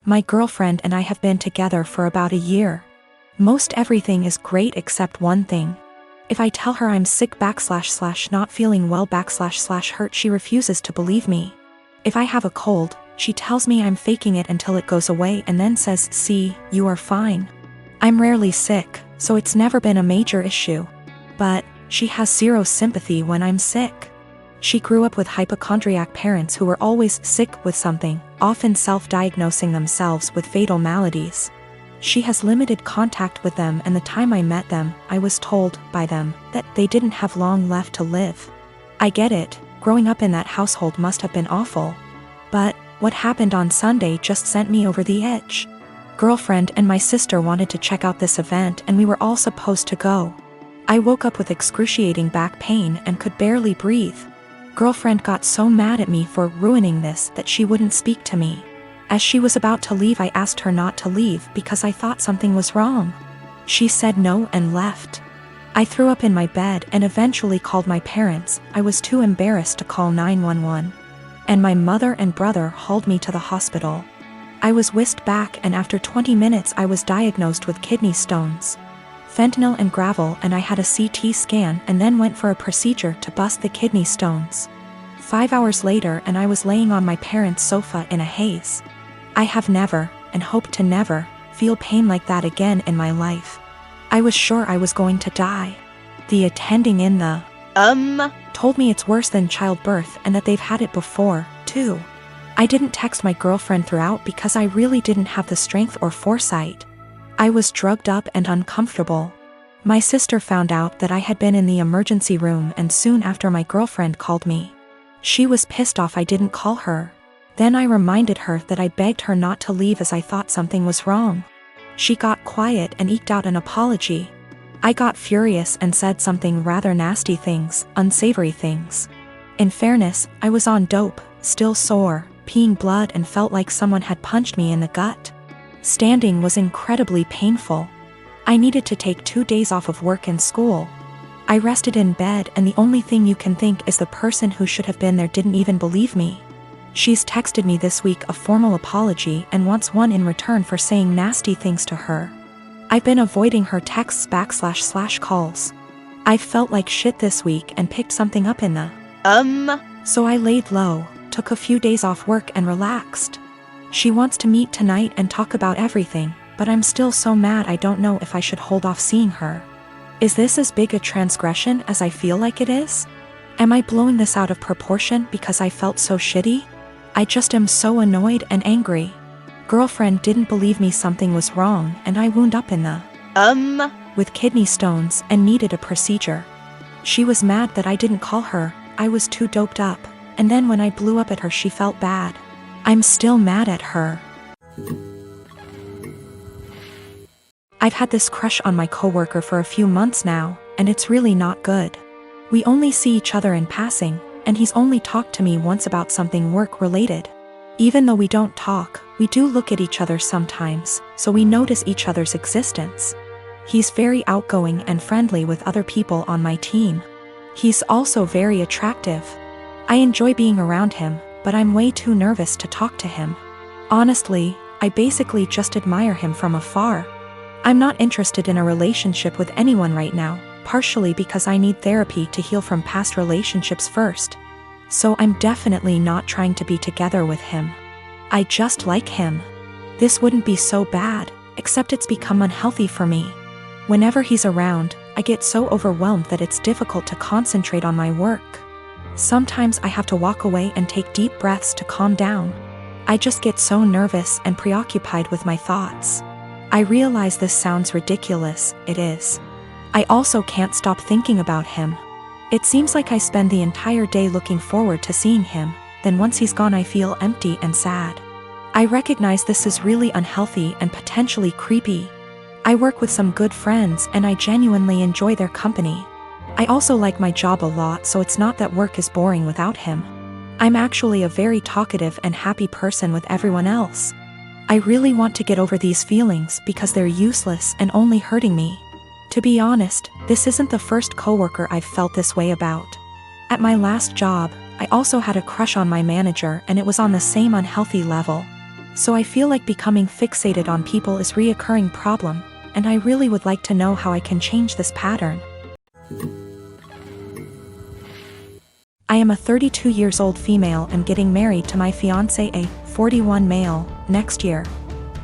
My girlfriend and I have been together for about a year. Most everything is great except one thing. If I tell her I'm sick / not feeling well / hurt, she refuses to believe me. If I have a cold, she tells me I'm faking it until it goes away and then says, "See, you are fine." I'm rarely sick, so it's never been a major issue. But she has zero sympathy when I'm sick. She grew up with hypochondriac parents who were always sick with something, often self-diagnosing themselves with fatal maladies. She has limited contact with them, and the time I met them, I was told by them that they didn't have long left to live. I get it, growing up in that household must have been awful. But what happened on Sunday just sent me over the edge. Girlfriend and my sister wanted to check out this event and we were all supposed to go. I woke up with excruciating back pain and could barely breathe. Girlfriend got so mad at me for ruining this that she wouldn't speak to me. As she was about to leave, I asked her not to leave because I thought something was wrong. She said no and left. I threw up in my bed and eventually called my parents. I was too embarrassed to call 911. And my mother and brother hauled me to the hospital. I was whisked back and after 20 minutes I was diagnosed with kidney stones. Fentanyl and gravel, and I had a CT scan and then went for a procedure to bust the kidney stones. 5 hours later and I was laying on my parents' sofa in a haze. I have never, and hope to never, feel pain like that again in my life. I was sure I was going to die. The attending in the told me it's worse than childbirth and that they've had it before, too. I didn't text my girlfriend throughout because I really didn't have the strength or foresight. I was drugged up and uncomfortable. My sister found out that I had been in the emergency room and soon after my girlfriend called me. She was pissed off I didn't call her. Then I reminded her that I begged her not to leave as I thought something was wrong. She got quiet and eked out an apology. I got furious and said something rather nasty things, unsavory things. In fairness, I was on dope, still sore, peeing blood and felt like someone had punched me in the gut. Standing was incredibly painful. I needed to take 2 days off of work and school. I rested in bed and the only thing you can think is the person who should have been there didn't even believe me. She's texted me this week a formal apology and wants one in return for saying nasty things to her. I've been avoiding her texts / calls. I felt like shit this week and picked something up in the So I laid low, took a few days off work and relaxed. She wants to meet tonight and talk about everything, but I'm still so mad I don't know if I should hold off seeing her. Is this as big a transgression as I feel like it is? Am I blowing this out of proportion because I felt so shitty? I just am so annoyed and angry. Girlfriend didn't believe me something was wrong and I wound up in the with kidney stones and needed a procedure. She was mad that I didn't call her, I was too doped up, and then when I blew up at her she felt bad. I'm still mad at her. I've had this crush on my coworker for a few months now, and it's really not good. We only see each other in passing, and he's only talked to me once about something work-related. Even though we don't talk, we do look at each other sometimes, so we notice each other's existence. He's very outgoing and friendly with other people on my team. He's also very attractive. I enjoy being around him, but I'm way too nervous to talk to him. Honestly, I basically just admire him from afar. I'm not interested in a relationship with anyone right now, partially because I need therapy to heal from past relationships first. So I'm definitely not trying to be together with him. I just like him. This wouldn't be so bad, except it's become unhealthy for me. Whenever he's around, I get so overwhelmed that it's difficult to concentrate on my work. Sometimes I have to walk away and take deep breaths to calm down. I just get so nervous and preoccupied with my thoughts. I realize this sounds ridiculous, it is. I also can't stop thinking about him. It seems like I spend the entire day looking forward to seeing him, then once he's gone I feel empty and sad. I recognize this is really unhealthy and potentially creepy. I work with some good friends and I genuinely enjoy their company. I also like my job a lot, so it's not that work is boring without him. I'm actually a very talkative and happy person with everyone else. I really want to get over these feelings because they're useless and only hurting me. To be honest, this isn't the first coworker I've felt this way about. At my last job, I also had a crush on my manager and it was on the same unhealthy level. So I feel like becoming fixated on people is a reoccurring problem, and I really would like to know how I can change this pattern. I am a 32 years old female and getting married to my fiancé, a 41 male, next year.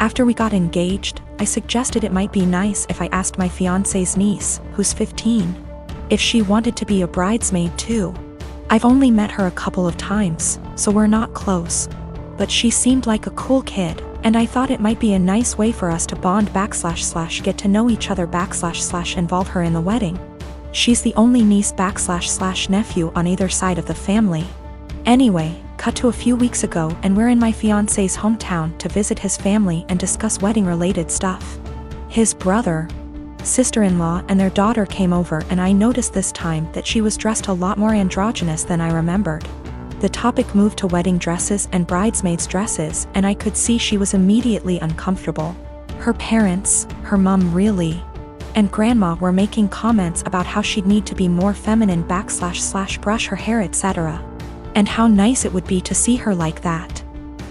After we got engaged, I suggested it might be nice if I asked my fiancé's niece, who's 15, if she wanted to be a bridesmaid too. I've only met her a couple of times, so we're not close. But she seemed like a cool kid, and I thought it might be a nice way for us to bond / get to know each other / involve her in the wedding. She's the only niece / nephew on either side of the family. Anyway, cut to a few weeks ago and we're in my fiancé's hometown to visit his family and discuss wedding-related stuff. His brother, sister-in-law and their daughter came over, and I noticed this time that she was dressed a lot more androgynous than I remembered. The topic moved to wedding dresses and bridesmaids' dresses, and I could see she was immediately uncomfortable. Her parents, her mom really, and grandma were making comments about how she'd need to be more feminine / brush her hair, etc. And how nice it would be to see her like that.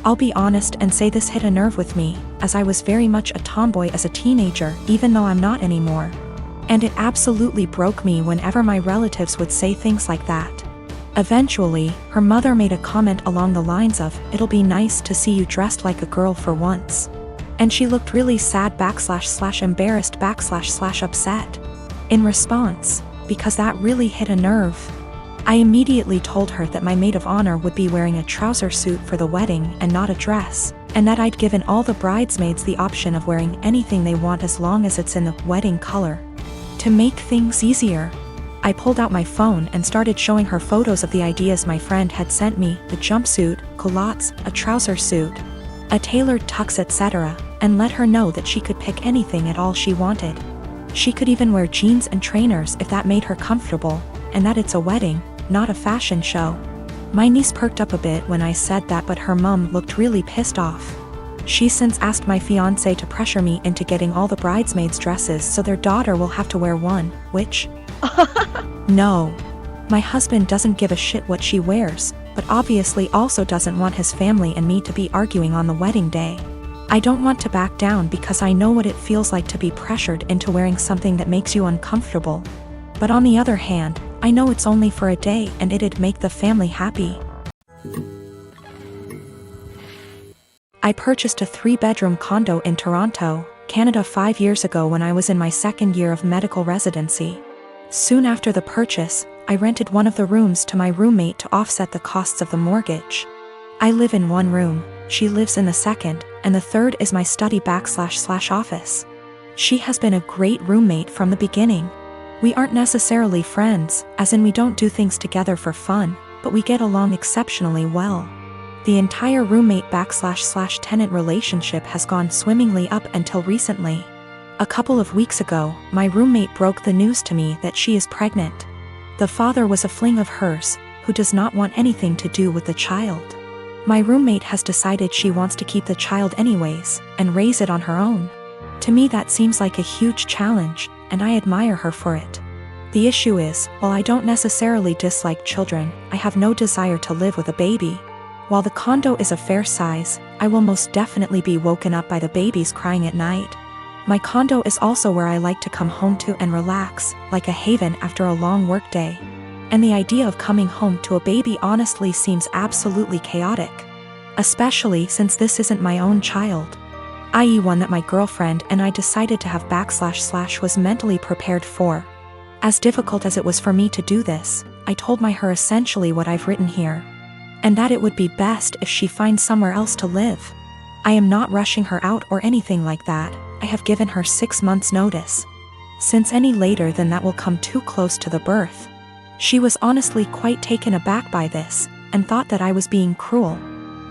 I'll be honest and say this hit a nerve with me, as I was very much a tomboy as a teenager, even though I'm not anymore. And it absolutely broke me whenever my relatives would say things like that. Eventually, her mother made a comment along the lines of, "It'll be nice to see you dressed like a girl for once." And she looked really sad / embarrassed / upset. In response, because that really hit a nerve, I immediately told her that my maid of honor would be wearing a trouser suit for the wedding and not a dress, and that I'd given all the bridesmaids the option of wearing anything they want as long as it's in the wedding color. To make things easier, I pulled out my phone and started showing her photos of the ideas my friend had sent me: the jumpsuit, culottes, a trouser suit, a tailored tux, etc., and let her know that she could pick anything at all she wanted. She could even wear jeans and trainers if that made her comfortable, and that it's a wedding, not a fashion show. My niece perked up a bit when I said that, but her mom looked really pissed off. She's since asked my fiancé to pressure me into getting all the bridesmaids' dresses so their daughter will have to wear one, which... No. My husband doesn't give a shit what she wears, but obviously also doesn't want his family and me to be arguing on the wedding day. I don't want to back down because I know what it feels like to be pressured into wearing something that makes you uncomfortable. But on the other hand, I know it's only for a day and it'd make the family happy. I purchased a 3-bedroom condo in Toronto, Canada 5 years ago when I was in my second year of medical residency. Soon after the purchase, I rented one of the rooms to my roommate to offset the costs of the mortgage. I live in one room, she lives in the second, and the third is my study / office. She has been a great roommate from the beginning. We aren't necessarily friends, as in we don't do things together for fun, but we get along exceptionally well. The entire roommate / tenant relationship has gone swimmingly up until recently. A couple of weeks ago, my roommate broke the news to me that she is pregnant. The father was a fling of hers, who does not want anything to do with the child. My roommate has decided she wants to keep the child anyways, and raise it on her own. To me that seems like a huge challenge, and I admire her for it. The issue is, while I don't necessarily dislike children, I have no desire to live with a baby. While the condo is a fair size, I will most definitely be woken up by the babies crying at night. My condo is also where I like to come home to and relax, like a haven after a long workday. And the idea of coming home to a baby honestly seems absolutely chaotic. Especially since this isn't my own child, i.e. one that my girlfriend and I decided to have / was mentally prepared for. As difficult as it was for me to do this, I told her essentially what I've written here. And that it would be best if she finds somewhere else to live. I am not rushing her out or anything like that. I have given her 6 months notice. Since any later than that will come too close to the birth. She was honestly quite taken aback by this, and thought that I was being cruel.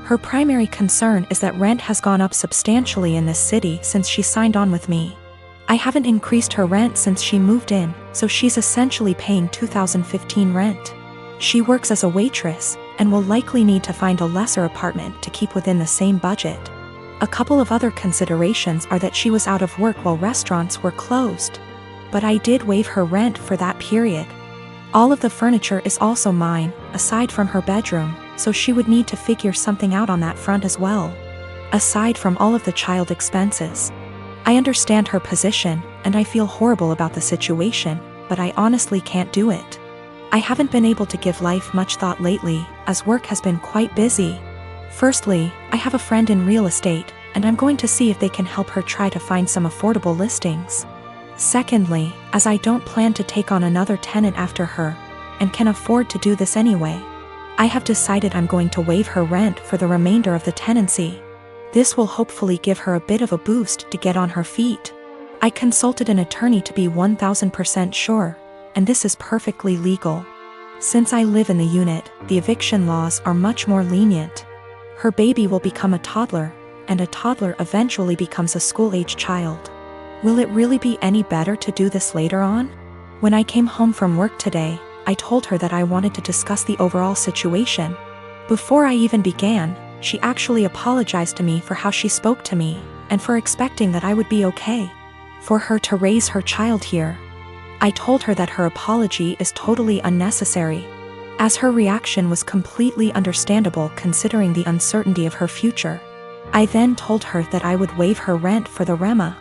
Her primary concern is that rent has gone up substantially in this city since she signed on with me. I haven't increased her rent since she moved in, so she's essentially paying 2015 rent. She works as a waitress, and will likely need to find a lesser apartment to keep within the same budget. A couple of other considerations are that she was out of work while restaurants were closed. But I did waive her rent for that period. All of the furniture is also mine, aside from her bedroom, so she would need to figure something out on that front as well. aside from all of the child expenses. I understand her position, and I feel horrible about the situation, but I honestly can't do it. I haven't been able to give life much thought lately, as work has been quite busy. Firstly, I have a friend in real estate, and I'm going to see if they can help her try to find some affordable listings. Secondly, as I don't plan to take on another tenant after her, and can afford to do this anyway, I have decided I'm going to waive her rent for the remainder of the tenancy. This will hopefully give her a bit of a boost to get on her feet. I consulted an attorney to be 1000% sure, and this is perfectly legal. Since I live in the unit, the eviction laws are much more lenient. Her baby will become a toddler, and a toddler eventually becomes a school-age child. Will it really be any better to do this later on? When I came home from work today, I told her that I wanted to discuss the overall situation. Before I even began, she actually apologized to me for how she spoke to me, and for expecting that I would be okay for her to raise her child here. I told her that her apology is totally unnecessary, as her reaction was completely understandable considering the uncertainty of her future. I then told her that I would waive her rent for the REMA.